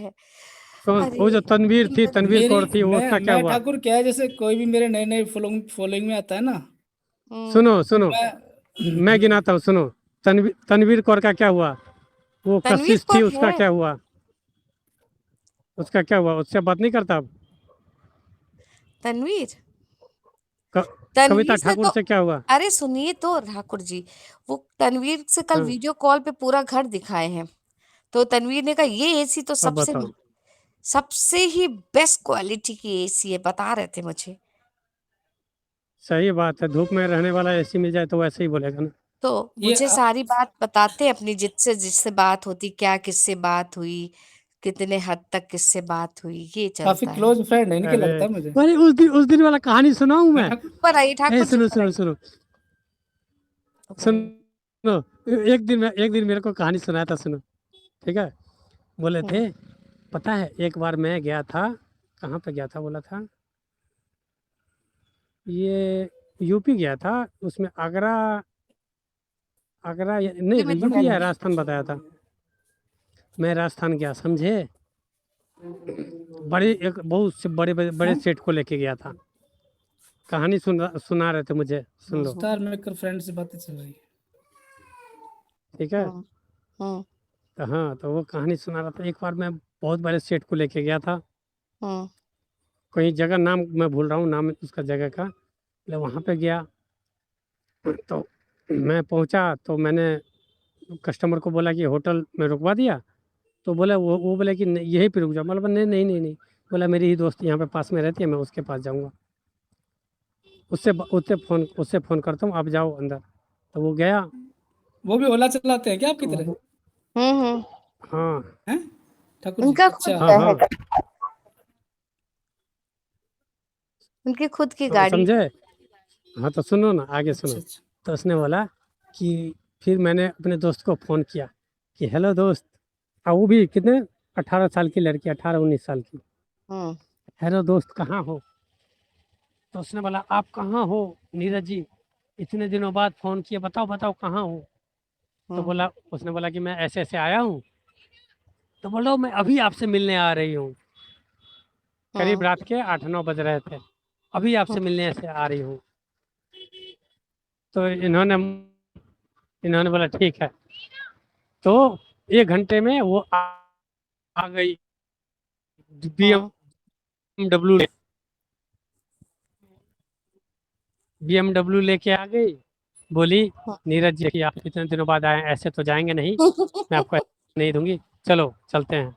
है। कौन? अरे वो जो तनवीर थी, नीरज तनवीर मेरी कौर थी, वो उसका क्या मैं हुआ? ठाकुर, क्या है, जैसे कोई भी मेरे नए नए फॉलोइंग फॉलोइंग में आता है ना, हम्म, सुनो सुनो, मैं मैं गिनाता हूँ, सुनो। तनवीर कौर का क्या हुआ? वो तनवीर कशिश थी, कौर उसका है। क्या हुआ? उसका क्या हुआ? उससे बात नहीं करता अब? तनवीर क, कविता तनवीर से ठाकुर तो, से क्या हुआ? अरे सुनिए तो ठाकुर जी, वो तनवीर से कल हाँ, वीडियो कॉल पे पूरा घर दिखाए हैं। तो तनवीर ने कहा ये एसी तो अब सबसे बताओ। सबसे ही बेस्ट क्वालिटी की एसी है, बता रहे थे मुझे। सही बात है, धूप में रहने वाला एसी मिल जाए तो वैसे ही बोलेगा ना। तो ये मुझे सारी बात बताते अपनी, जिससे जिससे बात होती, क्या किससे बात हुई, कितने हद तक किससे बात हुई, ये काफी चलता है। क्लोज फ्रेंड है इनके, अरे, लगता है मुझे। अरे उस दिन वाला कहानी सुनाऊं हाँ, मैं? ठाकुर। ऊपर आइए ए ठाकुर जी, सुनो ऊपर सुनो आइए, सुनो ऊपर आइए। सुनो। एक दिन मेरे को कहानी सुनाया था, सुनो। ठीक है। बोले थे, हम्म, पता है एक बार मैं गया था, कहाँ पे गया था बोला था, ये यूपी गया था। उसमें आगरा, आगरा यूपी में नहीं, तो है यूपी या नहीं। राजस्थान बताया था। मैं राजस्थान गया, समझे? बड़े एक बहुत से बड़े बड़े बड़े हाँ, सेठ को लेके गया था। कहानी सुना रहे थे मुझे, सुन लो। हम्म, स्टार मेकर फ्रेंड से बातें चल रही है। ठीक है। हम्म, हम्म, तो हाँ, तो वो कहानी सुना रहा था। एक बार मैं बहुत बड़े सेठ को लेके गया था, हम्म, कहीं जगह, नाम मैं भूल रहा हूँ, नाम उसका जगह का। मतलब वहाँ पे गया, तो मैं पहुँचा तो मैंने कस्टमर को बोला कि होटल में रुकवा दिया। तो बोला, वो बोले कि यहीं पे रुक जाओ। मतलब नहीं नहीं नहीं नहीं, बोला मेरी ही दोस्त यहाँ पे पास में रहती है, मैं उसके पास जाऊँगा। उससे फ़ोन करता हूँ, आप जाओ अंदर। तो वो गया। वो भी ओला चलाते हैं क्या आपकी तो तरह? हम्म। हाँ हैं ठाकुर जी? उनका खुद अच्छा। हाँ का है, हाँ उनकी खुद की हाँ, गाड़ी समझे? है। हाँ तो सुनो ना, आगे सुनो। अच्छा अच्छा। तो उसने बोला कि, फिर मैंने अपने दोस्त को फ़ोन किया कि हेलो दोस्त। वो भी कितने, 18 साल की लड़की, 18 19 साल की। हम्म, हेलो दोस्त, कहाँ हो? तो उसने बोला, आप कहाँ हो नीरज जी? इतने दिनों बाद फ़ोन किए, बताओ बताओ कहाँ हो? तो हम्म, बोला, उसने बोला कि मैं ऐसे ऐसे आया हूँ। तो बोलो, मैं अभी आपसे मिलने आ रही हूँ। करीब हम्म, रात के 8 9 बज रहे थे। अभी आपसे हम्म, मिलने से आ रही हूँ। तो इन्होंने बोला ठीक है। तो 1 घंटे में वो आ गई, हम्म, BMW। BMW लेके आ गई। बोली, नीरज जी कि आप इतने दिनों बाद आए हैं, ऐसे तो जाएंगे नहीं, मैं आपको ऐसे नहीं दूंगी, चलो चलते हैं।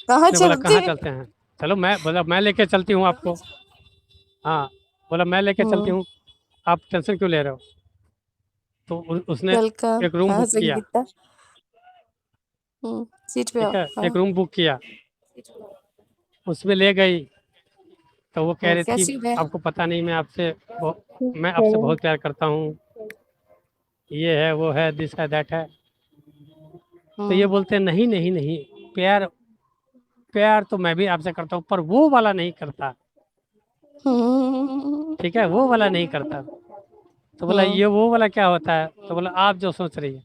कहाँ उसने बोला, चलते कहाँ हैं? चलते हैं? चलो, मैं बोला मैं लेके चलती हूँ आपको। हाँ, बोला मैं लेके चलती हम्म, हूँ, आप टेंशन क्यों ले रहे हो? तो उसने वेलकम, एक रूम हाँ बुक किया। संगीता। सीट पे आओ, ठीक है, एक हाँ। रूम बुक किया, उसमें ले गई। तो वो कह रही थी, कैसी है? आपको पता नहीं, मैं आपसे बहुत प्यार करता हूँ, ये है वो है, दिस है दैट है। तो ये हम्म, बोलते हैं, नहीं नहीं नहीं, प्यार, प्यार तो मैं भी आपसे करता हूँ, पर वो वाला नहीं करता। हम्म, ठीक है, वो वाला नहीं करता। तो बोला, हम्म, ये वो वाला क्या होता है? तो बोला, आप जो सोच रही है।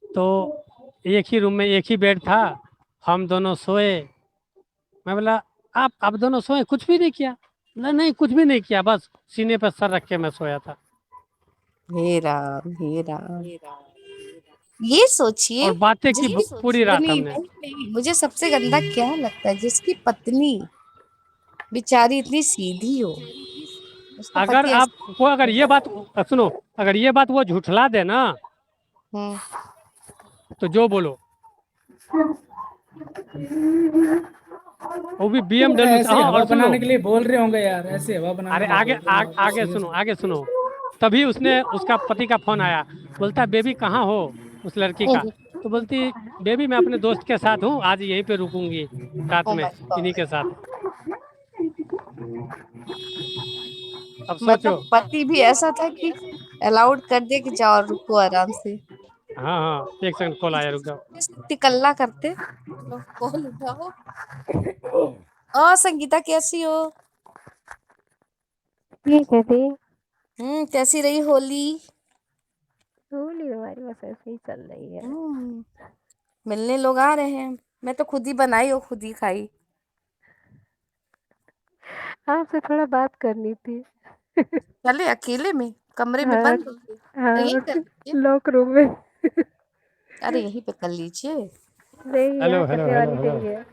तो एक ही रूम में एक ही बेड था, हम दोनों सोए। मैं बोला, आप दोनों सोए, कुछ भी नहीं किया? नहीं नहीं, कुछ भी नहीं किया, बस सीने पर सर रख के मैं सोया था। हे राम हे राम। ये सोचिए, और बातें की जिसकी पूरी रात पत्नी, हमने। नहीं नहीं, मुझे सबसे गंदा क्या लगता है, जिसकी पत्नी बेचारी इतनी सीधी हो, उसका अगर पति आप ऐसा। को अगर ये बात, सुनो, अगर ये बात वो झुठला दे ना, हम्म, तो जो बोलो। वो भी BMW से, ऐसे हाँ, हवा और सुन लो। बनाने के लिए बोल रहे होंगे यार, ऐसे हवा बनाने अरे के लिए आगे बोल रहे होंगे, आगे सीरियस। सुनो, आगे सुनो। तभी उसका पति का फोन आया। बोलता है, बेबी कहाँ हो? उस लड़की का। हम्म, तो बोलती, बेबी मैं अपने दोस्त के साथ हूँ, आज यहीं पे रुकूंगी रात ओ में, माय इन्हीं गॉड। के साथ। अब मतलब सोचो। पति भी ऐसा था कि अलाउड कर दे कि जाओ रुको आराम से। हाँ हाँ, एक सेकंड, कॉल आया, रुक जाओ। टिकल्ला करते। लो कॉल उठाओ। संगीता कैसी हो? ठीक है दी। कैसी रही होली? होली हमारी बस ऐसे ही चल रही है। हम्म मिलने लोग आ रहे हैं। मैं तो खुद ही बनाई और खुद ही खाई। आपसे थोड़ा बात करनी थी। चले अकेले में कमरे में हाँ बंद होके हाँ, यहीं कर और लीजिए। लॉक रूम में। अरे यहीं पे कर लीजिए। नहीं, यहाँ हेलो हेलो करने हेलो वाली हेलो। नहीं है।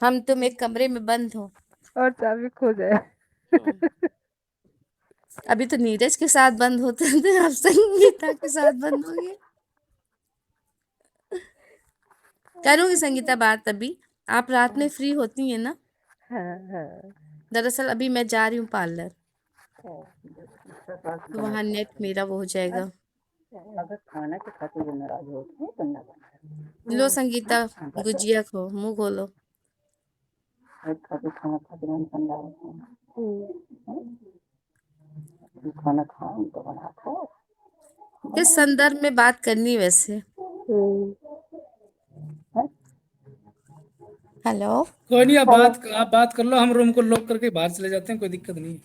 हम तुम एक कमरे में बंद हो। और चाबी खो जाए। अभी तो नीरज के साथ बंद होते थे, अब संगीता के साथ बंद हो गए। करूंगी संगीता बात अभी। आप रात में फ्री होती हैं ना? हाँ हाँ। दरअसल अभी मैं जा रही हूँ पार्लर, तो वहां नेट मेरा वो हो जाएगा। अगर खाना के खातिर वो नाराज होते हैं तो ना लो संगीता, गुजिया खो, मुंह खोलो। खातिर खाना खातिर हम ठंडा होते हैं खाना खाओ तो बना खाओ किस संदर्भ में बात करनी वैसे? हेलो। कोई नहीं, आप बात कर लो, हम रूम को लॉक करके बाहर चले जाते हैं, कोई दिक्कत नहीं है।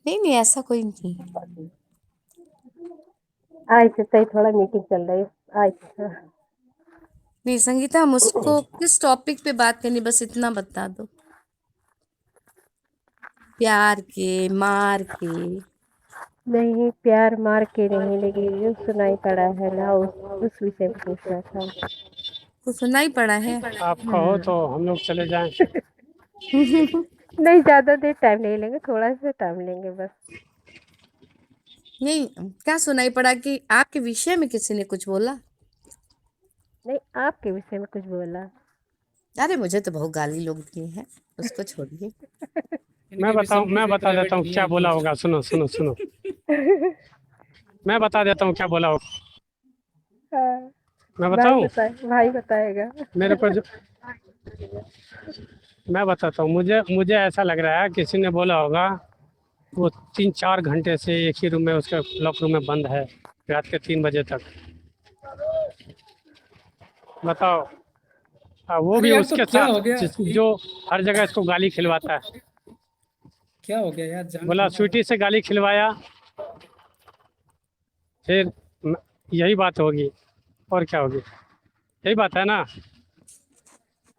नहीं नहीं, ऐसा कोई नहीं। आಯ್ತು ताई, थोड़ा मीटिंग चल रही है। आಯ್ತು। नहीं संगीता, हम उसको किस टॉपिक पे बात करनी, बस इतना बता दो। प्यार के, मार के? नहीं, प्यार मार के नहीं, लेकिन जो सुनाई पड़ा है ना, उस विषय में पूछना था। कुछ सुना ही पड़ा है। आप कहो तो हम लोग चले जाएं। नहीं, ज्यादा देर टाइम नहीं लेंगे, थोड़ा सा टाइम लेंगे बस। नहीं, क्या सुनाई पड़ा कि आपके विषय में किसी ने कुछ बोला? नहीं, आपके विषय में कुछ बोला। अरे मुझे तो बहुत गाली लोग दिए हैं, उसको छोड़िए। मैं इनके विषय में मैं किसी बता प्राइवेट देता हूँ नहीं क्या है, बोला पूछ। होगा। सुनो सुनो सुनो, मैं बता देता हूँ क्या बोला होगा। हाँ, मैं भाई बताऊँ? भाई बताएगा। मेरे को जो मैं बताता हूँ, मुझे मुझे ऐसा लग रहा है किसी ने बोला होगा वो 3-4 घंटे से एक ही रूम में, उसके लॉक रूम में बंद है, रात के 3 बजे तक। बताओ। वो अरे भी यार, तो उसके क्या हो साथ गया? जो हर जगह इसको गाली खिलवाता है। क्या हो गया यार, जान बोला क्यों रहा स्वीटी से गाली खिलवाया, फिर यही बात होगी, और क्या होगी? यही बात है ना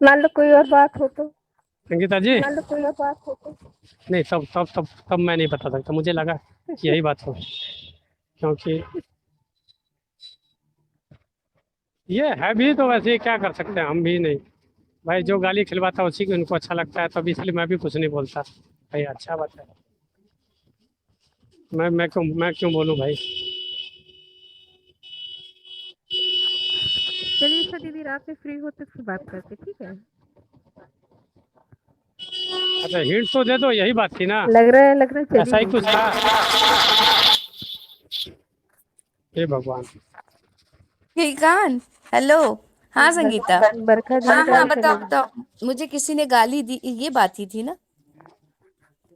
मान लो कोई और बात हो तो। संगीता जी? मान लो कोई और बात हो तो। नहीं, तब मैं नहीं बता सकता, मुझे लगा कि यही बात हो, क्योंकि ये है भी तो वैसे ही क्या कर सकते हैं, हम भी नहीं। भाई जो गाली खिलवाता है उसी को इनको अच्छा लगता है, तब इसलिए मैं भी कुछ नहीं बोलता। भाई अच्छा बात है, मैं क्यों बोलूँ भाई। चलिए अच्छा दीदी, रात में फ्री हो तो फिर बात करते, ठीक है? अच्छा हिंट तो दे दो, यही बात थी ना, लग रहा है ऐसा ही चलिए। कुछ था। हे भगवान। हे कान। हेलो। हाँ संगीता। बरखा हाँ दीदी हाँ, का बताओ बताओ। मुझे किसी ने गाली दी, ये बात ही थी ना?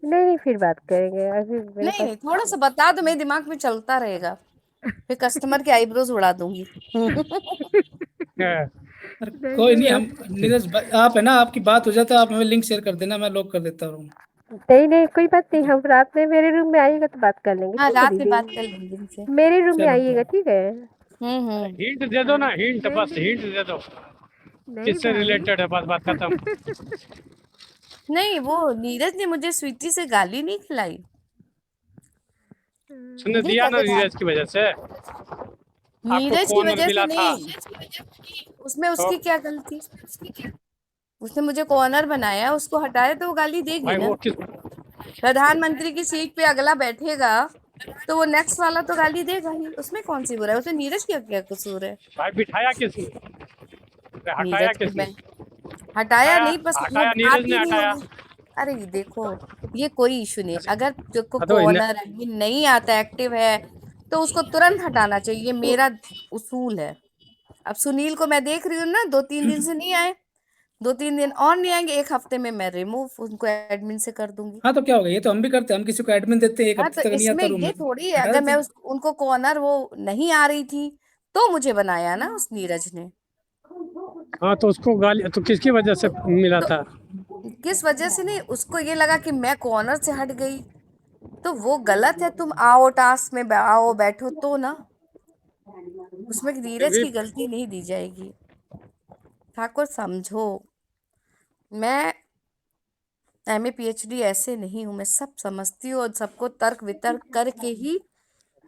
नहीं नहीं, फिर बात करेंगे, अभी मेरे नहीं पास। नहीं, थोड़ा सा बता दो, मेरे दिमाग में चलता रहेगा, फिर कस्टमर के आईब्रोज उड़ा दूंगी। अरे नहीं कोई नहीं नहीं, हम बस। नीरज भाई, आप है ना, आपकी बात हो जाता है, आप हमें लिंक शेयर कर देना, मैं लॉक कर देता हूँ। नहीं नहीं, कोई बात नहीं, हम रात में मेरे रूम में आइएगा तो बात कर लेंगे, हाँ, ठीक है रात में दीदी? बात कर लेंगे इनसे। मेरे रूम में चलो आइएगा, ठीक है? हम्म। हिंट दे दो ना, हिंट, नहीं बस नहीं हिंट दे दो, नहीं किससे भाई। रिलेटेड है, बस बात खत्म। नहीं, वो नीरज ने मुझे स्वीटी से गाली नहीं खिलाई। सुनने देख दिया ना अगर नीरज की वजह से, आपको नीरज की कौन वजह से मिला था नहीं, उसमें तो? उसकी क्या गलती? उसने मुझे कॉर्नर बनाया, उसको हटाया तो वो गाली देगी भाई ना। वो किस प्रधानमंत्री की सीट पे अगला बैठेगा तो वो नेक्स्ट वाला तो गाली देगा ही, उसमें कौन सी बुराई? उसमें नीरज का क्या कसूर है? भाई बिठाया किसने, हटाया नीरज की किसने? मैं हटाया हटाया नहीं, बस वो हटाया नीरज बात ने ही नहीं हटाया। होगी। अरे ये देखो, ये कोई इशू नहीं, अगर को तो कॉर्नर एडमिन नहीं आता, एक्टिव है, तो उसको तुरंत हटाना चाहिए, ये मेरा उसूल है। अब सुनील को मैं देख रही हूँ ना, 2-3 दिन से नहीं आए, 2-3 दिन और नहीं आएंगे, एक हफ्ते में मैं रिमूव उनको एडमिन से कर दूंगी। हाँ, तो क्या हो गया, ये तो हम भी करते हैं, हम किसी को एडमिन देते हैं, एक हाँ, तो हफ्ते तक नहीं इसमें आता रूम ये में तो थोड़ी है, हटा अगर देते मैं हैं। उनको कॉर्नर वो नहीं आ रही थी तो मुझे बनाया ना उस नीरज ने। हाँ तो उसको गाली तो किसकी वजह से मिला तो था? किस वजह से नहीं, उसको ये लगा कि मैं कॉर्नर से हट गई, तो वो गलत है। तुम आओ टास्क में आओ बैठो तो ना, उसमें फिर नीरज भी की गलती नहीं दी जाएगी। ठाकुर समझो, मैं एमए पीएचडी ऐसे नहीं हूँ, मैं सब समझती हूँ और सबको तर्क वितर्क करके ही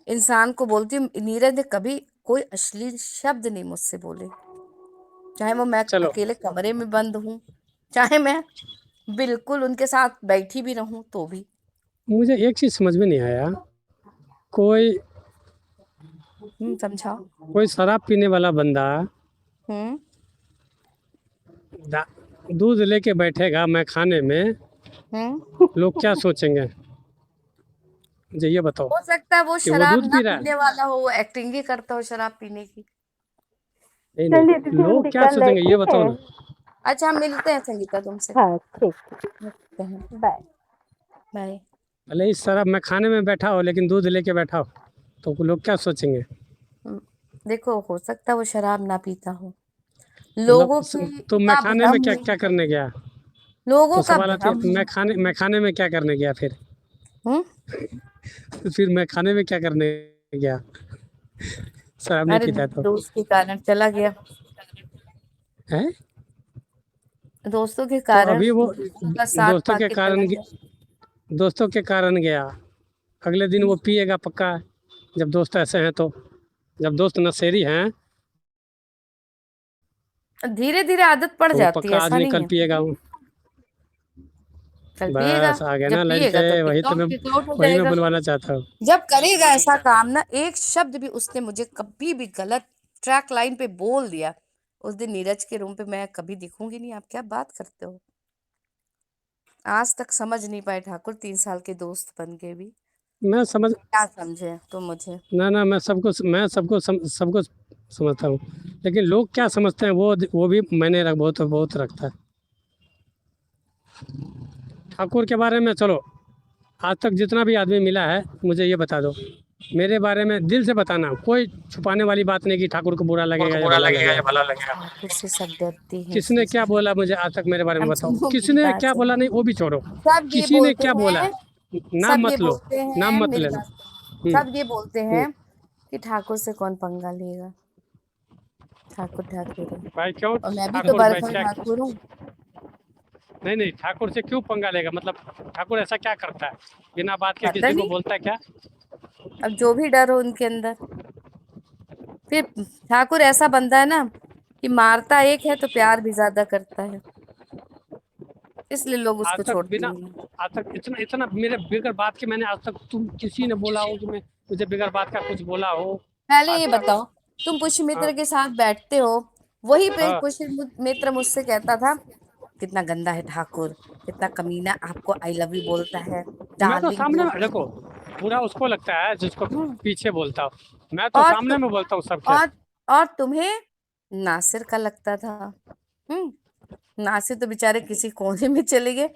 इंसान को बोलती हूँ। नीरज ने कभी कोई अश्लील शब्द नहीं मुझसे बोले, चाहे वो मैं चलो अकेले कमरे में बंद हूँ, चाहे मैं बिल्कुल उनके साथ बैठी भी रहूं तो भी। मुझे एक चीज़ समझ में नहीं आया, कोई समझाओ। कोई शराब पीने वाला बंदा हम्म दूध लेके बैठेगा मैं खाने में, लोग क्या सोचेंगे? मुझे ये बताओ हो सकता है वो कि वो शराब दूध ना पी रहा है। पीने वाला हो, वो एक्टिंग ही करता हो शराब पीने की। नहीं चलिए नहीं, दीदी, हम लोग क्या निकल रहे, सोचेंगे ये ठीक बताओ है। ना। अच्छा, हम मिलते हैं संगीता तुमसे। हाँ ठीक, मिलते हैं। बाय। बाय। भले ही शराब मैं खाने में बैठा हो लेकिन दूध लेके बैठा हो तो लोग क्या सोचेंगे? देखो, हो सकता है वो शराब ना पीता हो, मतलब लोगों की तो मैं का खाने में भ्रम क्या है, क्या करने गया? लोगों तो का सवाल आती है, भ्रम है। मैं खाने में क्या करने गया फिर? हम्म तो फिर मैं खाने में क्या करने गया? शराब नहीं अरे, पीता है तो दोस्त के कारण चला गया, है। दोस्तों के तो कारण, अभी वो दोस्तों का साथ दोस्तों के पाके चला कारण गया। दोस्तों के कारण गया, अगले दिन वो पिएगा पक्का है। जब दोस्त ऐसे हैं तो, जब दोस्त नशेड़ी हैं धीरे धीरे आदत पड़ तो वो जाती है, पक्का आज ऐसा नहीं नहीं कल है। पिएगा वो। कल पिएगा, बस आ गया जब ना लाइन पिएगा पे, तो वही तो मैं टिकआउट हो वही मैं जाएगा। बुलवाना चाहता हूँ। जब करेगा ऐसा काम ना, एक शब्द भी उसने मुझे कभी भी गलत ट्रैक लाइन पे बोल दिया, उस दिन नीरज के रूम पे मैं कभी दिखूंगी नहीं। आप क्या बात करते हो? आज तक समझ नहीं पाए ठाकुर, 3 साल के दोस्त बन के भी मैं समझ क्या समझे तो मुझे। ना ना, मैं सबको समझता हूँ, लेकिन लोग क्या समझते हैं वो भी मैंने बहुत बहुत रखता है। ठाकुर के बारे में चलो, आज तक जितना भी आदमी मिला है मुझे ये बता दो, मेरे बारे में दिल से बताना, कोई छुपाने वाली बात नहीं कि ठाकुर को बुरा लगेगा या भला लगेगा। ठाकुर से सब डरते हैं किसने इसलिए। क्या बोला मुझे आज तक मेरे बारे में हम बताओ, सुनो, मेरी किसने बात क्या बोला? सुनो। नहीं वो भी छोड़ो, सब ये किसी ने बोलते क्या बोला? हैं, नाम सब ये मत लो, बोलते हैं, नाम मत मेरी लेना। बात सुनो, हम्म, सब ये बोलते हम्म। हैं कि ठाकुर से कौन पंगा लेगा, ठाकुर ठाकुर है। भाई क्यों? और मैं भी तो ठाकुर भाई बरखा क्या? ठाकुर हूँ। नहीं नहीं, ठाकुर से क्यों पंगा लेगा? मतलब ठाकुर ऐसा क्या करता है बिना बात के पता किसी को नहीं, बोलता है क्या? अब जो भी डर हो उनके अंदर। फिर ठाकुर ऐसा बंदा है ना कि मारता एक है तो प्यार भी ज्यादा करता है, इसलिए लोग आज उसको तक छोड़ते बिना नहीं हैं। आज तक इतना इतना मेरे बगैर बात के मैंने आज तक तुम किसी ने बोला हो कि मैं मुझे बगैर बात का कुछ बोला हो? पहले आज ये तक। बताओ, तुम हाँ पुष्यमित्र के साथ बैठते हो, वही हाँ। पुष्यमित्र मुझसे कहता था कितना गंदा है ठाकुर, कितना कमीना, आपको आई लव यू बोलता है, मैं तो डार्लिंग सामने में बोलता है। देखो, पूरा उसको लगता है जिसको हम्म पीछे बोलता हूँ, मैं तो और सामने तु, में बोलता हूँ सबके। और और तुम्हें नासिर का लगता था। हम्म नासिर तो बेचारे किसी कोने में चले गए,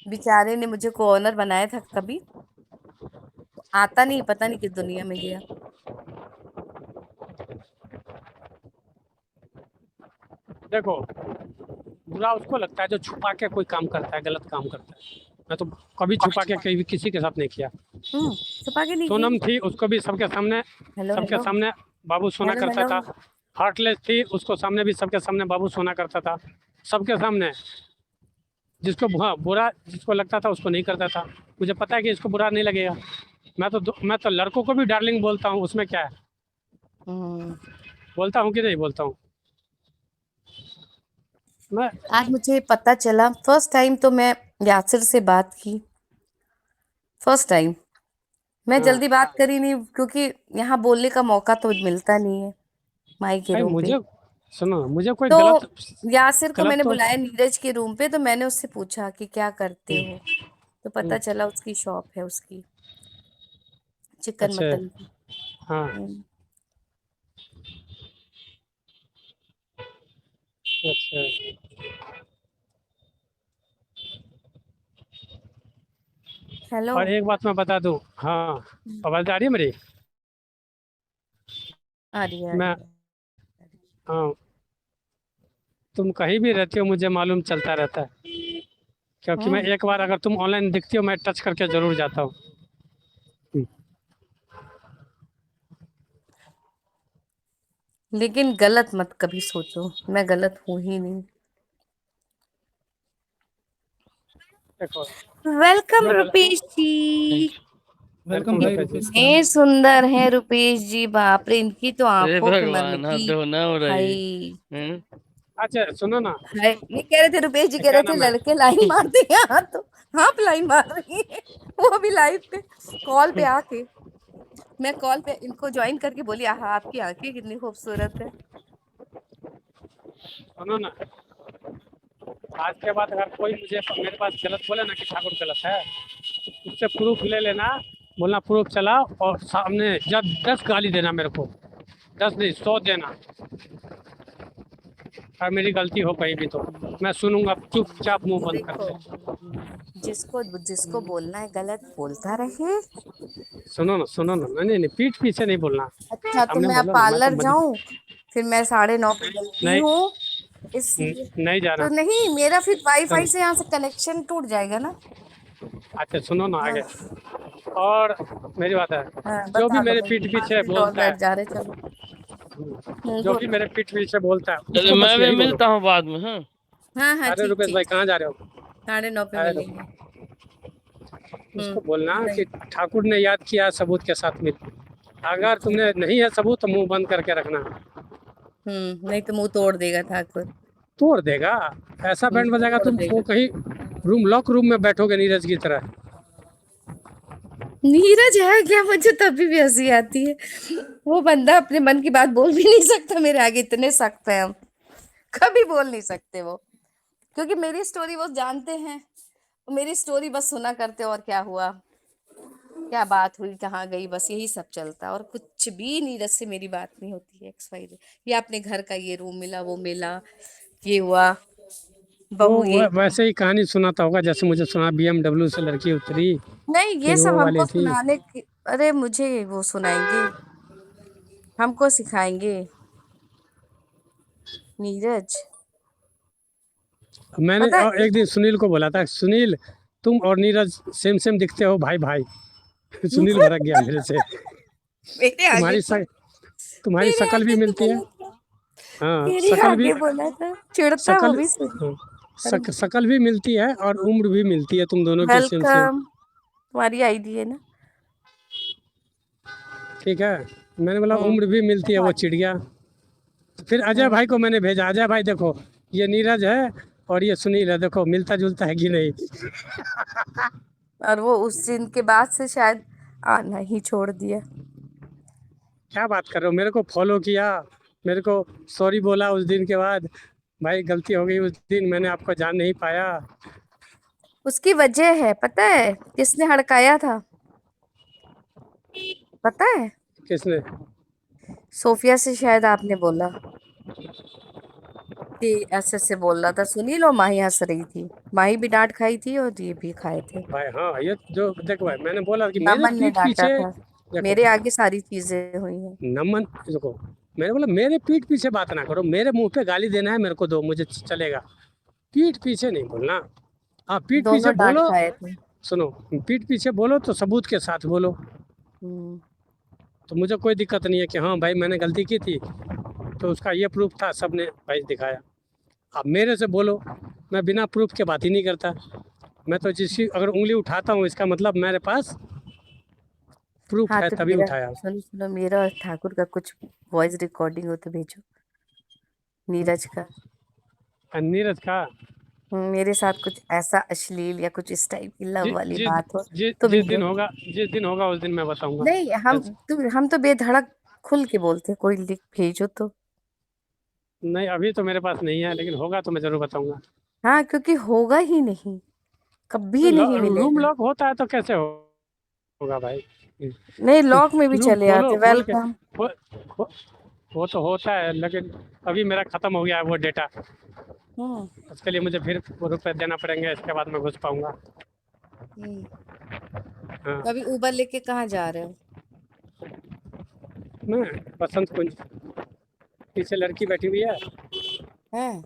बेचारे ने मुझे को ऑनर बनाया था कभी, आता नहीं, पता नहीं किस दुनिया में गया। देखो, बुरा उसको लगता है जो छुपा के कोई काम करता है, गलत काम करता है। मैं तो कभी छुपा के कहीं भी किसी के साथ नहीं किया। छुपा के नहीं सोनम किए। थी, उसको भी सबके सामने, हेलो सबके हेलो सामने बाबू सोना हेलो करता हेलो। था। हार्टलेस थी, उसको सामने भी सबके सामने बाबू सोना करता था, सबके सामने। जिसको हाँ बुरा जिसको लगता था उसको नहीं करता था। मुझे पता है कि इसको बुरा नहीं लगेगा। मैं तो लड़कों को भी डार्लिंग बोलता हूँ, उसमें क्या है? हम्म बोलता हूँ कि नहीं बोलता हूँ मैं? आज मुझे पता चला, फर्स्ट टाइम तो मैं यासिर से बात की, फर्स्ट टाइम। मैं हाँ जल्दी बात करी नहीं क्योंकि यहाँ बोलने का मौका तो मिलता नहीं है माई के भाई, रूम पे। मुझे सुनो, मुझे कोई तो गलत यासिर को गलत मैंने तो बुलाया नीरज के रूम पे, तो मैंने उससे पूछा कि क्या करते हो, तो पता चला उसकी शॉप है, उसकी चिकन अच्छा। मटन की। हाँ। हम्म, अच्छा। हेलो। और एक बात मैं बता दूं, हाँ, आवाज़ आ रही है मेरी? आ रही है, आ मैं रही है। हाँ, तुम कहीं भी रहती हो मुझे मालूम चलता रहता है, क्योंकि मैं हम्म एक बार अगर तुम ऑनलाइन दिखती हो मैं टच करके ज़रूर जाता हूँ। हम्म, लेकिन गलत मत कभी सोचो, मैं गलत हूं ही नहीं। देखो वेलकम जो गलत रुपेश जी। वेलकम भाई रुपेश का। कितने सुंदर हैं रुपेश जी, बाप रे, इनकी तो अरे आंखों की भगवान, मधुकी। हद होना हो हाय रही है। अच्छा सुनो ना, हाय, ये कह रहे थे रुपेश जी, कह क्या रहे थे नाम है? लड़के लाइन मारते हैं यहाँ तो। हाँ लाइन मार रही है, वो भी लाइव पे, कॉल पे आके। मैं कॉल पे इनको ज्वाइन करके बोली, हाँ आपकी आंखें कितनी खूबसूरत है। सुनो ना, आज के बाद अगर कोई मुझे मेरे पास गलत बोले ना कि ठाकुर गलत है, उससे प्रूफ ले लेना, बोलना प्रूफ चलाओ और सामने जब 10 गाली देना मेरे को, 10 नहीं 100 देना। और मेरी गलती हो कहीं भी तो मैं सुनूंगा चुपचाप मुंह बंद देखो, करके। जिसको जिसको बोलना है गलत बोलता रहे। सुनो ना, नहीं नहीं पीठ पीछे नहीं बोलना, अच्छा तो सामने मैं अब बोलो ना, मैं तो पार्लर जाऊं, फिर मैं 9:30 पे मिलती नहीं हूँ इसलिए। नहीं तो जाना। नहीं, मेरा फिर वाईफाई सुनो, से यहाँ से कनेक्शन टूट जाएगा ना। अच्छा सुनो ना हाँ आगे, और मेरी बात है, हाँ, जो भी बता दो मेरे भाई, पीठ पीछे 5 मिनट और बोलता बैठ है, जा रहे, चलो। जो भी बोलो। मेरे पीठ पीछे बोलता है चलिए, उसको बस मैं भी यही बोलो। मिलता हूँ बाद में। हाँ, हाँ हाँ, अरे ठीक रुपेश ठीक भाई ठीक, कहाँ जा रहे हो? 9:30 पे अरे मिलेंगे। उसको बोलना नहीं। कि ठाकुर ने याद किया है, सबूत के साथ मिल। अगर तुमने नहीं है सबूत तो मुंह बंद करके रखना। नहीं तो मुंह तोड़ देगा ठाकुर। तोड़ देगा, ऐसा बैंड बजाएगा तोड़ तुम वो देगा। कहीं लॉक रूम में बैठोगे नीरज की तरह। नीरज है क्या? मुझे तभी भी हंसी आती है। वो बंदा अपने मन की बात बोल भी नहीं सकता मेरे आगे, इतने सख्त है हम। कभी बोल नहीं सकते वो, क्योंकि मेरी स्टोरी वो जानते हैं। मेरी स्टोरी बस सुना करते, और क्या हुआ, क्या बात हुई, कहाँ गई, बस यही सब चलता है। और कुछ भी नीरज से मेरी बात नहीं होती है। XYZ, ये अपने घर का ये रूम मिला, वो मिला, ये हुआ, वो बहू ये किया। वैसे ही कहानी सुनाता होगा जैसे मुझे सुना, BMW से लड़की उतरी, नहीं, ये फिर सब वो हमको वाली थी। सुनाने की, अरे मुझे वो सुनाएंगे, हमको सिखाएंगे नीरज। मैंने पता है एक दिन सुनील को बोला था, सुनील तुम और नीरज सेम सेम दिखते हो भाई भाई। सुनील भड़क गया मेरे से। मेरे आगे तुम्हारी तो, शक, तुम्हारी मेरे शकल भी आगे तो मिलती है। बोला था, हाँ मेरे शकल भी, आगे बोला था, चिढ़ता वो शकल, भी सुन। हाँ, अरे शकल भी मिलती है और उम्र भी मिलती है तुम दोनों की सेम सेम। वेलकम, तुम्हारी आईडी है ना। ठीक है, मैंने बोला हम्म उम्र भी मिलती है, वो चिढ़ गया। फिर अजय हम्म। भाई को मैंने भेजा, अजय भाई देखो ये नीरज है और ये सुनील है, देखो मिलता जुलता है कि नहीं। और वो उस दिन के बाद से शायद आना ही छोड़ दिया। क्या बात कर रहे हो, मेरे को फॉलो किया, मेरे को सॉरी बोला उस दिन के बाद। भाई गलती हो गई उस दिन, मैंने आपको जान नहीं पाया। उसकी वजह है, पता है किसने हड़काया था? पता है, किसने? सोफिया से शायद आपने बोला कि ऐसे ऐसे बोल रहा था सुनील, और माही हंस रही थी। माही भी डांट खाई थी और ये भी खाए थे। भाई हाँ, ये जो देखो भाई मैंने बोला कि मेरे नमन ने पीठ डांटा पीछे, था। देखो मेरे आगे सारी चीजें हुई हैं। नमन, देखो मैंने बोला मेरे पीठ पीछे बात ना करो, मेरे मुंह पे गाली देना है मेरे को दो, मुझे चलेगा, पीठ पीछे नहीं बोलना। हाँ पीठ पीछे दोनों डांट बोलो, खाए थे। सुनो, पीठ पीछे बोलो तो सबूत के साथ बोलो, हम्म तो मुझे कोई दिक्कत नहीं है कि हाँ भाई मैंने गलती की थी, तो उसका ये प्रूफ था, सबने भाई दिखाया। अब मेरे से बोलो, मैं बिना प्रूफ के बात ही नहीं करता। मैं तो जिसकी अगर उंगली उठाता हूँ इसका मतलब मेरे पास प्रूफ हाँ है तो तभी मेरा, उठाया। सुनो सुनो, मेरा और ठाकुर का कुछ वॉइस रिकॉर्डिंग हो तो भेजो, नीरज का। और नीरज का, मेरे साथ कुछ ऐसा अश्लील या कुछ इस टाइप की लव जि, वाली जि, बात हो जि, तो जिस दिन भेजो। होगा, जिस दिन होगा उस दिन मैं बताऊंगा। नहीं, हम तो बेधड़क खुल के बोलते हैं, कोई लिख भेजो तो। नहीं अभी तो मेरे पास नहीं है, लेकिन होगा तो मैं जरूर बताऊंगा। हाँ, क्योंकि होगा ही नहीं, कभी नहीं रूम मिलेगा। लॉक होता है तो कैसे होगा भाई? नहीं, लॉक में भी रूम चले खोलो आते, खोल के, वेलकम। खो, खो, वो तो होता है, लेकिन अभी मेरा खत्म हो गया है वो डेटा, हम्म उसके लिए मुझे फिर रुपए देना पड़ेंगे, इसके बाद मैं घुस पाऊंगा। हम्म। हाँ तो अभी उबर लेके कहाँ जा रहे हो? मैं बसंत कुंज, पीछे लड़की बैठी हुई है। हैं,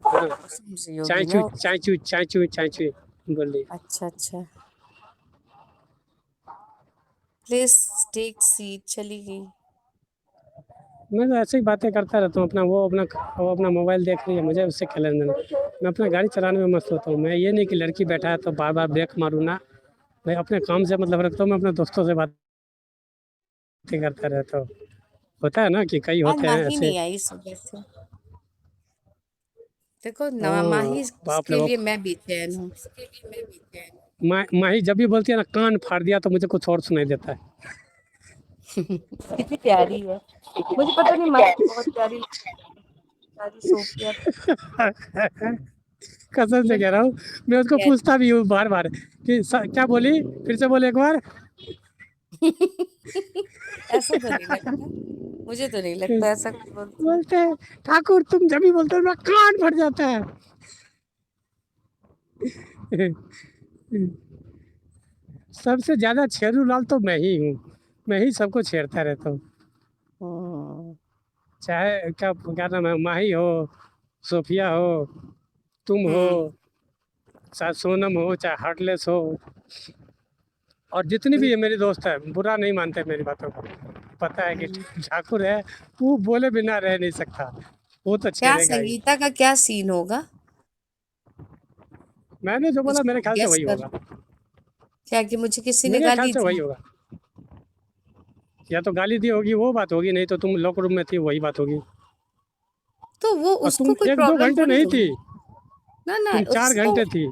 हाँ, कसम से योगी चाय ना चू हो। चाय चू चाय चू चाय चू बोल रही। अच्छा अच्छा, प्लीज टेक सीट, चली गई। मैं तो ऐसे ही बातें करता रहता हूँ अपना, वो अपना मोबाइल देख रही है, मुझे उससे क्या लेना देना। मैं अपना गाड़ी चलाने में मस्त होता हूँ। मैं ये नहीं कि लड़की बैठा है तो बार बार ब्रेक मारूँ ना। मैं अपने काम से मतलब रखता हूँ, मैं अपने दोस्तों से बातें करता रहता हूँ। होता है ना कि कई आज होते हैं माही ऐसे। नहीं आई सुबह से। देखो हाँ, माही बाप रे के लिए बाप। मैं बेचैन हूँ। माही जब भी बोलती है ना कान फाड़ दिया, तो मुझे कुछ और सुनाई देता कितनी प्यारी है, मुझे पता नहीं, माही बहुत प्यारी प्यारी सोफिया है। कसम से मुझे कह रहा हूँ। मैं उसको प्यारी। पूछता भी हूँ बार बार कि क्या बोली, फिर से बोले एक बार। ऐसा तो नहीं लगता, मुझे तो नहीं लगता ऐसा कुछ बोलती है। बोलते हैं ठाकुर तुम जब भी बोलते हो ना कान फट जाता है। सबसे ज्यादा छेड़ू लाल तो मैं ही हूँ। मैं ही सबको छेड़ता रहता हूँ। हम्म, चाहे क्या नाम है, माही हो, सोफिया हो, तुम हो, हम्म, चाहे सोनम हो, चाहे हार्टलेस हो, और जितनी भी है मेरी दोस्त है, बुरा नहीं मानते मेरी बातों को। पता है कि हम्म। ठाकुर है, वो बोले बिना रह नहीं सकता, वो तो क्या छेड़ेगा ही। संगीता का क्या सीन होगा? मैंने जो कुछ बोला मेरे ख्याल से गेस वही कर, होगा। क्या कि मुझे किसी ने मेरे ख्याल गाली से वही दी? होगा। या तो गाली दी होगी वो बात होगी, नहीं तो तुम लॉकर रूम में थी वही बात होगी। तो वो और तुम उसको कोई 1-2 प्रॉब्लम घंटे थोड़ी नहीं थी, होगी। ना ना तुम 4 घंटे उसको थी।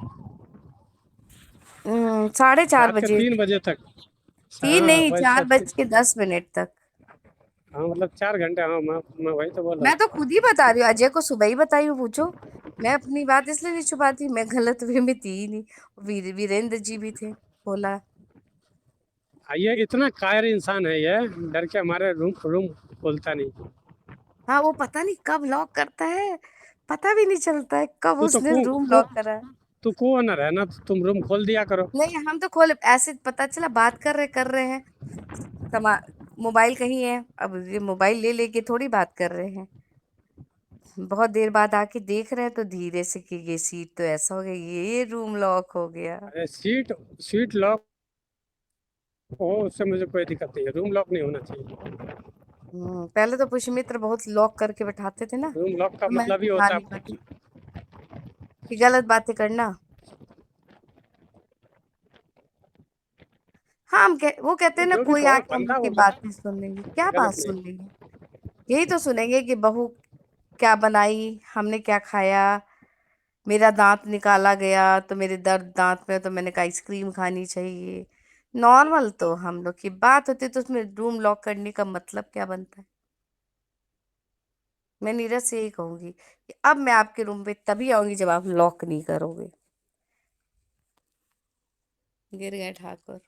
4:30 रात के बजे, 3 बजे तक। तीन हाँ नहीं, वही 4:10 तक। हाँ मतलब 4 घंटे, हाँ मैं वही तो बोल रहा मैं तो हूँ। खुद ही बता रही हूँ, अजय को सुबह ही बताई हूँ, पूछो। मैं अपनी बात इसलिए नहीं छुपाती, मैं गलत वे में थी ही नहीं। वीरेंद्र जी भी थे, बोला। ये इतना कायर इंसान है, ये डर के हमारे रूम रूम खोलता नहीं। हाँ, वो पता नहीं कब लॉक करता है, पता भी नहीं चलता है कब तू तो उसने को, रूम को लॉक करा है। तू को ओनर है ना, तो तुम रूम खोल दिया करो। नहीं, हम तो खोले ऐसे, पता चला बात कर रहे हैं। समा मोबाइल कहीं है, अब ये मोबाइल ले लेके थोड़ी बात कर रहे हैं। बहुत देर बाद आके देख रहे हैं तो धीरे से कि ये सीट तो ऐसा हो गया, ये रूम लॉक हो गया। अरे सीट सीट लॉक हो उससे मुझे कोई दिक्कत नहीं है, रूम लॉक नहीं होना चाहिए। पहले तो पुष्यमित्र बहुत लॉक करके बैठाते थे ना, रूम लॉक का तो मैं मतलब ही बैठा होता नहीं है। पाती कि गलत बातें करना। हाँ, वो कहते हैं ना, जो भी कोई कहो आके हम बंदा लोग की वो बात नहीं सुन लेंगे, क्या बात गलत सुन नहीं। लेंगे? यही तो सुनेंगे कि बहू क्या बनाई, हमने क्या खाया, मेरा दांत निकाला गया तो मेरे दर्द दांत में है, तो मैंने कहा आइसक्रीम खानी चाहिए। नॉर्मल तो हम लोग की बात होती है, तो उसमें रूम लॉक करने का मतलब क्या बनता है? मैं नीरज से यही कहूंगी कि अब मैं आपके रूम पे तभी आऊंगी जब आप लॉक नहीं करोगे। गिर गए ठाकुर।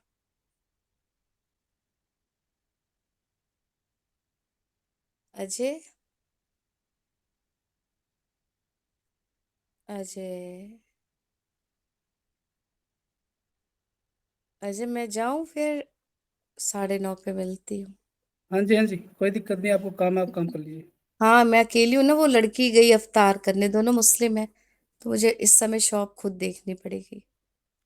अजय, अजय, अजय, मैं जाऊं फिर? 9:30 पे मिलती हूँ। हाँ जी, हाँ जी, कोई दिक्कत नहीं, आपको काम है, आप काम कर लीजिए। हाँ, मैं अकेली हूँ ना, वो लड़की गई अफ्तार करने, दोनों मुस्लिम है, तो मुझे इस समय शॉप खुद देखनी पड़ेगी।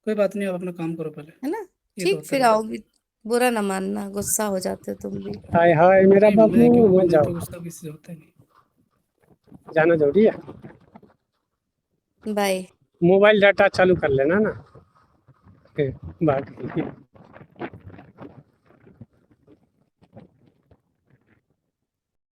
कोई बात नहीं, आप अपना काम करो पहले। है ना? ये तो ठीक, होता फिर रहता आओगी। बुरा ना मानना, गुस्सा हो जाते हो तुम भी। हाय हाय है। मेरा नहीं, मैं बाबू, क्यों मत मैं जाओ। तो गुस्सा किसी से होता ही नहीं। जाना जरूरी है। बाय। मोबाइल डाटा चालू कर लेना ना, फिर बात